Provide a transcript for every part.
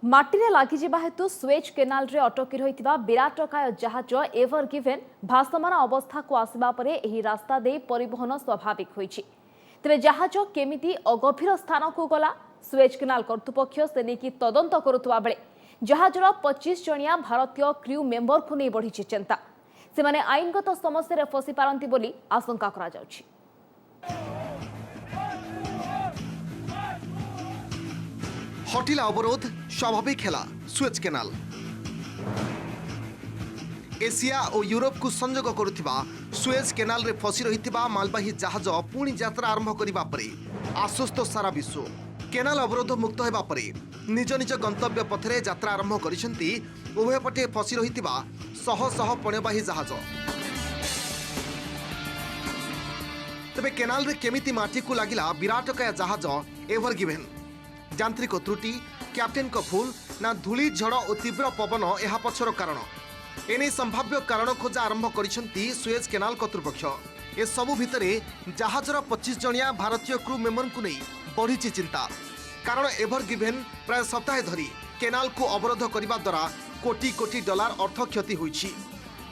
माटीरे लागिजिबा हेतु Suez canal रे अटकी रहितिबा विराटकाय जहाज एवर गिवेन भासमान अवस्था को आसिबा परे एही रास्ता दे परिवहन स्वाभाविक होईछि। तेबे जहाज केमिति अगभीर स्थान को गला स्वेज केनाल कर्तृपक्ष से नेकी तदंत करुवा बेले जहाजर 25 जणिया भारतीय क्रू मेंबर को नहीं बढ़ी चिंता। से माने आईनगत समस्या रे फसी पारंती बोली आशंका करा जाउछि। हटिला अवरोध स्वाभाविक है सुएज केनाल। एशिया और यूरोप को संजोग करुथिबा सुएज केनाल रे फसी रहितिबा मालवाही जहाज पुणी यात्रा आरंभ करिबा परे आश्वस्त सारा विश्व। केनाल अवरोध मुक्त हेबा परे निज निज गंतव्य पथरे यात्रा आरंभ करिसेंती उभय पटे फसी रहितिबा शह शह पण्यवाही जहाज। तबे केनाल रे केमिति माटी को लागिला विराटकाय जहाज एवर गिवेन। यांत्रिक त्रुटि, कैप्टेन को भूल ना धूली झड़ और तीव्र पवन यह पछर कारण। एने संभाव्य कारण खोजा आरंभ करिसेंती सुएज केनाल कर्तृपक्ष। ए सबु भितरे जहाजर 25 जणिया भारतीय क्रू मेंबर को नहीं बढ़ी चिंता। कारण एवर गिवेन प्राय सप्ताह धरी केनाल को अवरोध करने द्वारा कोटी कोटी डॉलर अर्थ क्षति होईछि।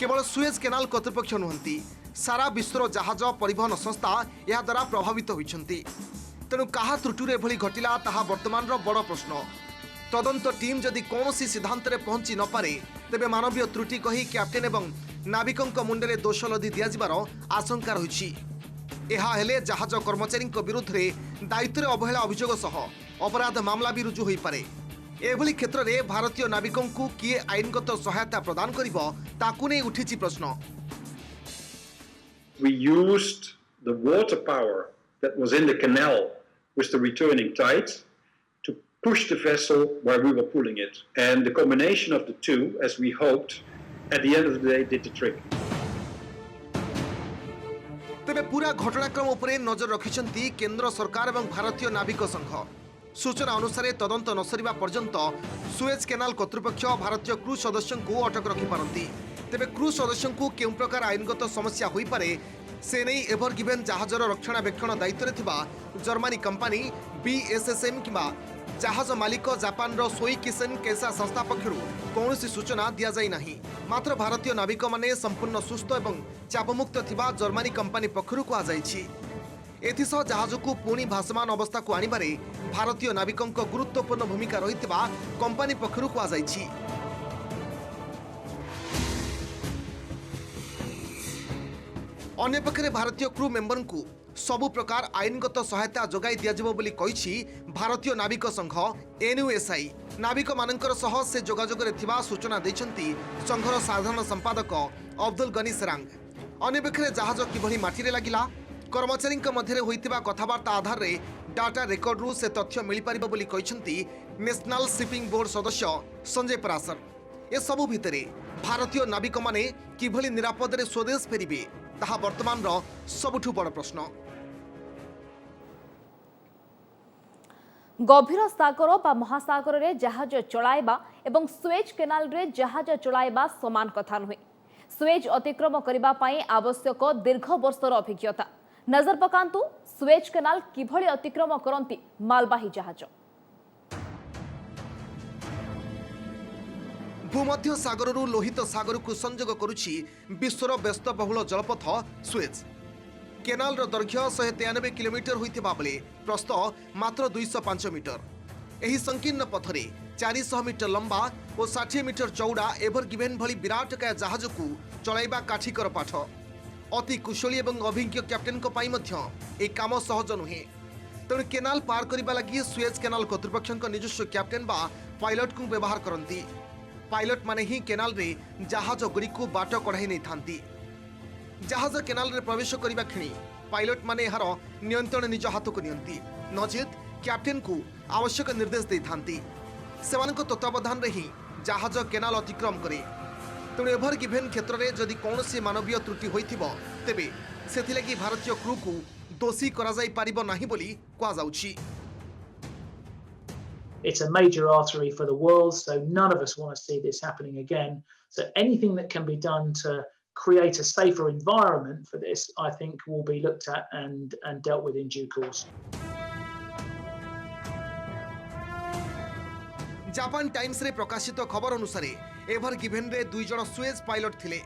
केवल सुएज केनाल कर्तृपक्ष नुहंती सारा विश्वर जहाज परिवहन संस्था यह द्वारा प्रभावित होइछंती। तेणु कहा त्रुटि एभली घटिला ताहा वर्तमान बड़ प्रश्न। तदंत टीम जदि कौन सिद्धांत पहुंची न पारे तेबे मानवीय त्रुटि कही कैप्टेन एवं नाविकों मुंडे दोष लदी दियाजिबार आशंका रही। यह हेले जहाज कर्मचारी विरुद्ध में दायित्व अवहेला अभियोग सह अपराध मामला भी रुजु हो पारे। एभली क्षेत्र में भारतीय नाविकों को किए आईनगत सहायता प्रदान करिबो ताकू नै उठिछि प्रश्न। We used the water power that was in the canal with the returning tides to push the vessel where we were pulling it. And the combination of the two, as we hoped, at the end of the day did the trick. तेबे पूरा घटनाक्रम उपरे नजर रखिछंती केंद्र सरकार एवं भारतीय नाविक संघ। सूचना अनुसार तदंत न सरिबा पर्यंत सुएज केनाल कर्तृपक्ष भारतीय क्रू सदस्यों को अटक रखि पारंती। तेबे क्रू सदस्यों को केउ प्रकार आईनगत समस्या होई पारे से नहीं एवर गिवेन जहाजर रक्षणाबेक्षण दायित्व थिबा जर्मनी कंपनी बीएसएसएम किंबा जहाज मालिक जापान रो सोई किसेन केसा संस्था पक्षरु कौनसी सूचना दिया जाई नाही। मात्र भारतीय नाविक माने संपूर्ण सुस्थ एवं चापमुक्त थिबा जर्मनी कंपनी पक्षरु को आजाइछि। एथिसह जहाज को पुणी भासमान अवस्था को आनिबारे भारतीय नाविकों गुरुत्वपूर्ण भूमिका रहितिबा कंपनी पक्षरु को आजाइछि। अन्य पक्षरे भारतीय क्रू मेंबर को सबु प्रकार आईनगत सहायता जोगाई दियाजिबो बोली कहिछि भारतीय नाविक संघ एनयूएसआई। नाविक मानकर सह से जोगाजोग रे थिबा सूचना दैछंती संघर साधारण संपादक अब्दुल गनी सेरांग। अन्य पक्षरे जहाज किभली माटी रे लागिला कर्मचारी मध्य होइतिबा कथबार्ता आधार रे डाटा रेकर्ड रु से तथ्य मिल पारिबो बोली कहिछंती नेशनल शिपिंग बोर्ड सदस्य संजय पराशर। ए सबु भितरे भारतीय नाविक माने किभली निरापद रे स्वदेश फेरिबे ताहा वर्तमान रो सबुठु बड़ प्रश्न। गभीर सागर बा महासागर रे जहाज चलाइबा एवं स्वेज केनाल रे जहाज चलाइबा समान कथा नुहे। स्वेज अतिक्रम करिबा पई आवश्यक दीर्घ वर्षर अभिज्ञता। नजर पकांतु स्वेज केनाल किभली अतिक्रम करंती मालवाही जहाज। भूमध्य सागर लोहित सागर को संजोग करुछि विश्वर व्यस्तबहुल जलपथ सुएज। केनाल दैर्घ्य 193 किलोमीटर होइतिबा बेले प्रस्थ मात्र 205 मीटर। एही संकीर्ण पथरे 400 मीटर लंबा और 60 मीटर चौड़ा एवर गिवेन भली विराटकाय जहाज को चलाइबा काठिकर पाठ। अति कुशली एवं अभिज्ञ कैप्टेन को पाई मध्य ए काम सहज नुहे। तेणु केनाल पार करबा लगी सुएज केनाल कर्तृपक्ष निजस्व कैप्टेन बा पायलट को व्यवहार करती। पायलट माने ही केनाल रे जहाज गुड़ी को बाट कढ़ाई नहीं थांती। जहाज केनाल रे प्रवेश करबा क्षणी पायलट माने यार नियंत्रण निज हाथ को नियंती नचेत कैप्टेन को आवश्यक निर्देश दे थांती। सेमानक तत्वावधान रे ही जहाज केनाल अतिक्रम करे। तेणु एभर गिवेन क्षेत्र में जदि कौन मानवीय त्रुटि होइथिबो तेबे सेथिलागि भारतीय क्रू को दोषी करा जाई पारिबो नाही बोली कहा जाउछि। It's a major artery for the world, so none of us want to see this happening again. So anything that can be done to create a safer environment for this, I think, will be looked at and dealt with in due course. Japan times रे प्रकाशित खबर अनुसार ever given रे 2 जण Suez pilot थिले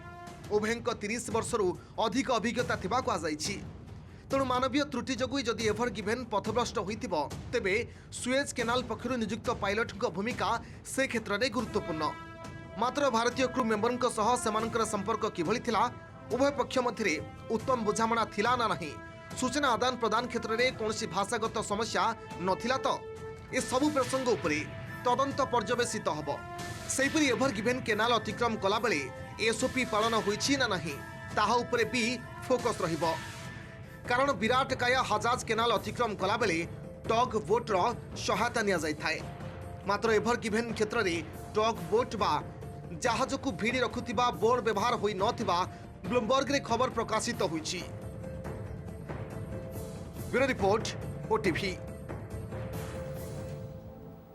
उभयंक 30 वर्षरू अधिक अभिज्ञता थिबा कुआଯାଇଛି तेणु मानवीय त्रुटि जोगु जदि एवर गिवेन पथभ्रष्ट होइतिबो तेबे सुएज केनाल पक्षरु नियुक्त पायलट भूमिका से क्षेत्र में गुरुत्वपूर्ण मात्र भारतीय क्रू मेंबर सह सेमानकर संपर्क किभली थिला उभय पक्ष मध्य उत्तम बुझामणा थिला ना नहीं सूचना आदान प्रदान क्षेत्र में कौन भाषागत समस्या नथिला तो ए सबु प्रसंग उपरे तदंत पर्यवेसित हब सेहिपरि एवर गिवेन केनाल अतिक्रम कला बेले एसओपी पालन होइछि ना नहीं ताहा उपरे भी फोकस रहिबो कारण विराट काया हजाज केनाल अतिक्रम कला बेले टग बोट रो सहायता निया जाय थाए मात्र एवर गिवेन क्षेत्र में टग बोट बा जहाज को भिड़ी रखुतिबा बोर्ड व्यवहार होई नथिबा ब्लूमबर्ग रे खबर प्रकाशित होइछि ब्यूरो रिपोर्ट ओटीवी।